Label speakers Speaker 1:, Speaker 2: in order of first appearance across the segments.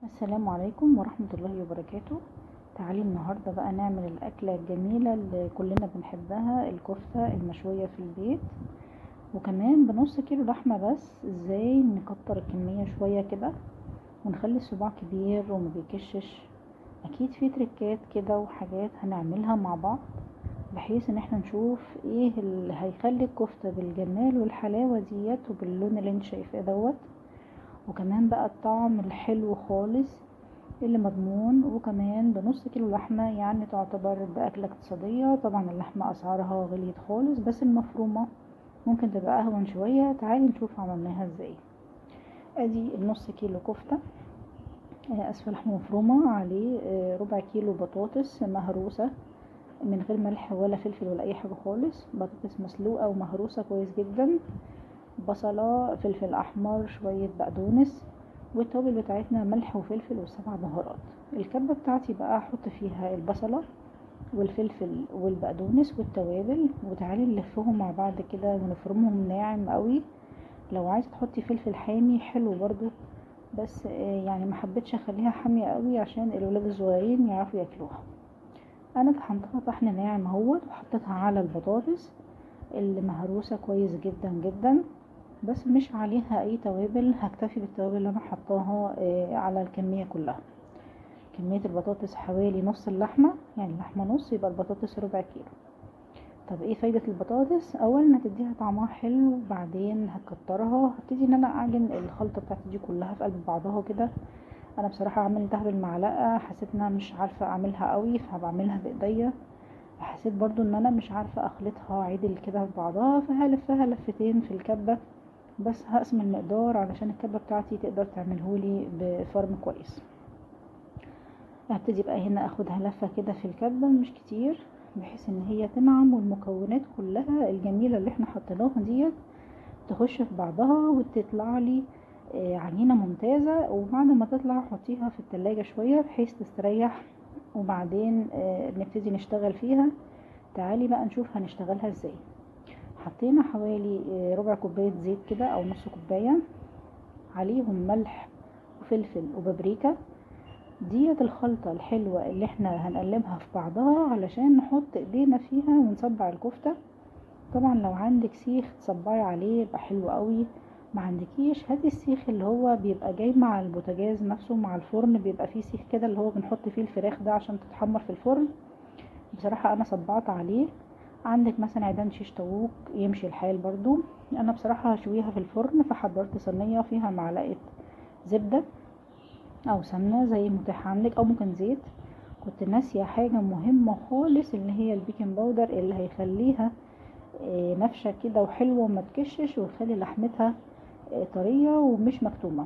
Speaker 1: السلام عليكم ورحمة الله وبركاته. تعالي النهاردة بقى نعمل الأكلة الجميلة اللي كلنا بنحبها، الكفتة المشوية في البيت، وكمان بنص كيلو لحمة. بس ازاي نكتر الكمية شوية كده ونخلي الصباع كبير وما بيكشش؟ اكيد في تريكات كده وحاجات هنعملها مع بعض بحيث ان احنا نشوف ايه اللي هيخلي الكفتة بالجمال والحلاوة ديت وباللون اللي انت شايفاه دوت، وكمان بقى الطعم الحلو خالص اللي مضمون. وكمان بنص كيلو لحمة، يعني تعتبر بأكلة اقتصادية. طبعا اللحمة أسعارها غليت خالص، بس المفرومة ممكن تبقى أهون شوية. تعالي نشوف عملناها ازاي. ادي النص كيلو كفتة، اسفة لحمة مفرومة، عليه ربع كيلو بطاطس مهروسة من غير ملح ولا فلفل ولا اي حاجة خالص، بطاطس مسلوقة ومهروسة كويس جدا، بصلة، فلفل احمر، شوية بقدونس، والتوابل بتاعتنا ملح وفلفل وسبع بهارات. الكبة بتاعتي بقى احط فيها البصلة والفلفل والبقدونس والتوابل، وتعالي نلفهم مع بعض كده ونفرمهم ناعم قوي. لو عايزه تحطي فلفل حامي حلو برضو، بس يعني ما حبيتش اخليها حامية قوي عشان الولاد الصغيرين يعرفوا ياكلوها. انا طحنتها طحن ناعم اهوت وحطيتها على البطاطس اللي مهروسة كويس جدا جدا، بس مش عليها اي توابل. هكتفي بالتوابل اللي انا حطاها على الكمية كلها. كمية البطاطس حوالي نص اللحمة، يعني اللحمة نص يبقى البطاطس ربع كيلو. طب ايه فايدة البطاطس؟ اولا هتديها طعمها حلو، بعدين هكترها، هبتدي ان انا اعجن الخلطة بتاعتي دي كلها في قلب بعضها كده. انا بصراحة عملتها بالمعلقة، حسيت ان انا مش عارفة اعملها قوي فبعملها بايديا. حسيت برضو ان انا مش عارفة اخلطها عدل كده في بعضها، فهلفها لفتين في الكبة. بس هقسم المقدار علشان الكبة بتاعتي تقدر تعملهولي بفرم كويس. هبتدي بقى هنا اخدها لفة كده في الكبة، مش كتير، بحيث ان هي تنعم والمكونات كلها الجميلة اللي احنا حطيناها ديت تخش في بعضها وتطلع لي عجينة ممتازة. وبعد ما تطلع حطيها في التلاجة شوية بحيث تستريح، وبعدين نبتدي نشتغل فيها. تعالي بقى نشوف هنشتغلها ازاي. حطينا حوالي ربع كوباية زيت كده او نص كوباية، عليهم ملح وفلفل وبابريكا. ديت الخلطة الحلوة اللي احنا هنقلبها في بعضها علشان نحط ايدينا فيها ونصبع الكفتة. طبعا لو عندك سيخ تصبعي عليه يبقى حلو قوي، ما عندكيش هاتي السيخ اللي هو بيبقى جاي مع البوتاجاز نفسه مع الفرن، بيبقى فيه سيخ كده اللي هو بنحط فيه الفراخ ده عشان تتحمر في الفرن. بصراحة انا صبعت عليه. عندك مثلا عيدان شيش طاووق يمشي الحال برضو. انا بصراحة هشويها في الفرن، فحضرت صينية فيها معلقة زبدة او سمنة زي متاح عندك، او ممكن زيت. كنت ناسية حاجة مهمة خالص اللي هي البيكنج باودر، اللي هيخليها نافشة كده وحلوة وما تكشش وتخلي لحمتها طرية ومش مكتومة.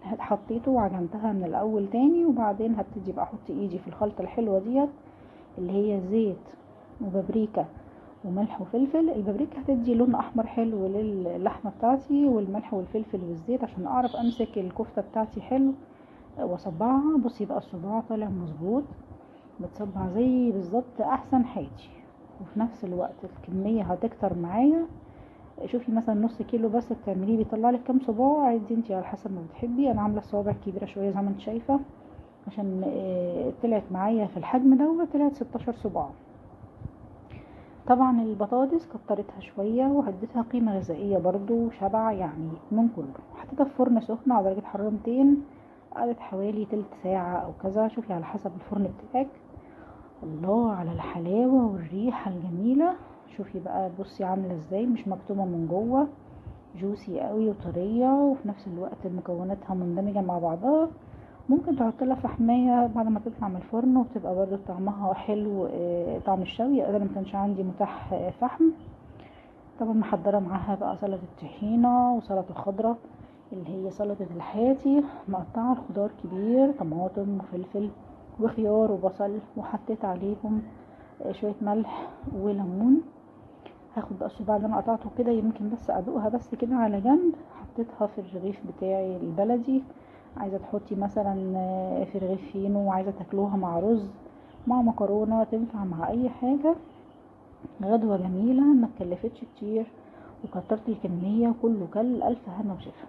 Speaker 1: حطيته وعجنتها من الاول تاني، وبعدين هبتدي بقى احط ايدي في الخلطة الحلوة ديت اللي هي زيت وبابريكا وملح وفلفل. البابريكا هتدي لون احمر حلو للحمة بتاعتي، والملح والفلفل والزيت عشان اعرف امسك الكفتة بتاعتي حلو واصبعها. بصي بقى الصباع طالع مظبوط، بتصبع زي بالظبط احسن حاجة، وفي نفس الوقت الكمية هتكتر معايا. شوفي مثلا نص كيلو بس بتعمليه بيطلع لك كام صباع، عدي انتي على حسب ما بتحبي. انا عامله الصوابع كبيره شويه زي ما انت شايفه، عشان طلعت معايا في الحجم ده طلعت 16 صباع. طبعا البطاطس كترتها شويه وهديتها قيمه غذائيه برضو، شبع يعني من كله. حطيتها في فرن سخن على درجه حراره 200، قعدت حوالي تلت ساعه او كذا، شوفي على حسب الفرن بتاعك. الله على الحلاوة والريحة الجميلة. شوفي بقى، بصي عاملة ازاي، مش مكتومة من جوه، جوسي قوي وطرية، وفي نفس الوقت مكوناتها مندمجة مع بعضها. ممكن تحط لها فحمية بعد ما تطلع من الفرن وتبقى برضو طعمها حلو. طعم الشوي انا ما كانش عندي متاح فحم. طبعا محضرة معاها بقى سلطة الطحينة وسلطة خضراء اللي هي سلطة الحياتي. مقطعة الخضار كبير، طماطم وفلفل وخيار وبصل، وحطيت عليهم شوية ملح وليمون. هاخد بقى الصباع اللي انا قطعته كده، يمكن بس ادوقها بس كده على جنب. حطيتها في الرغيف بتاعي البلدي. عايزة تحطي مثلا في رغيف فينو، وعايزة تاكلوها مع رز، مع مكرونة، تنفع مع اي حاجة. غدوة جميلة ما تكلفتش كتير، وكترت الكمية، وكله كل الف هنا وشفا.